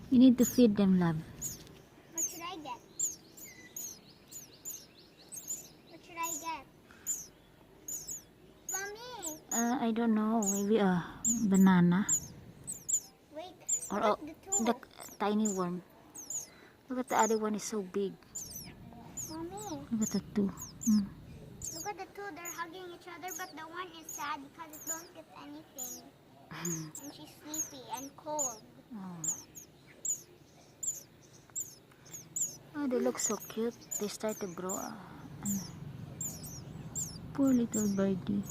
You need to feed them, love. What should I get? What should I get? Mommy! I don't know. Maybe a banana. Wait, Or look at the two. the tiny worm. Look at the other one is so big. Mommy, Look at the two. look at the two. They're hugging each other, but the one is sad because it don't get anything. And she's sleepy and cold. Oh, they look so cute. They start to grow up. Poor little birdie.